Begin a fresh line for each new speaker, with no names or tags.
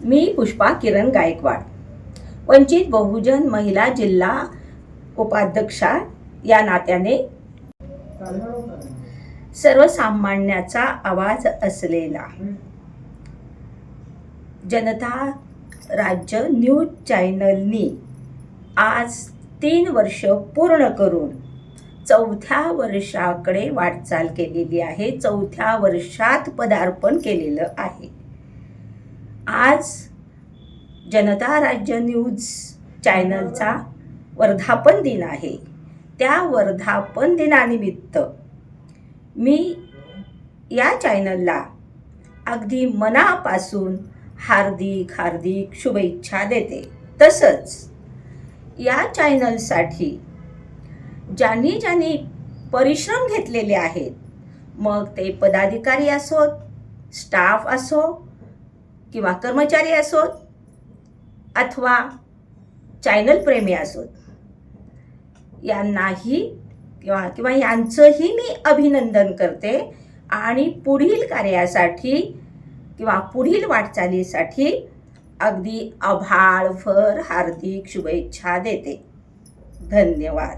मी पुष्पा किरण गायकवाड, वंचित बहुजन महिला जिल्हा उपाध्यक्षा या नात्याने सर्वसामान्याचा आवाज असलेला जनता राज्य न्यूज चॅनलनी आज 3 वर्ष पूर्ण करून 4थ्या वर्षाकडे वाटचाल केलेली आहे. 4थ्या वर्षात पदार्पण केलेलं आहे. आज जनता राज्य न्यूज चॅनलचा वर्धापन दिन आहे. त्या वर्धापन दिनानिमित्त मी या चॅनलला अगदी मनापासून हार्दिक शुभेच्छा देते. तसंच या चॅनलसाठी ज्यांनी परिश्रम घेतलेले आहेत, मग ते पदाधिकारी असोत, स्टाफ असो किंवा कर्मचारी असोत अथवा चॅनल प्रेमी असोत, यांनाही किंवा यांचंही मी अभिनंदन करते आणि पुढील कार्यासाठी किंवा पुढील वाटचालीसाठी अगदी आभाळभर हार्दिक शुभेच्छा देते. धन्यवाद.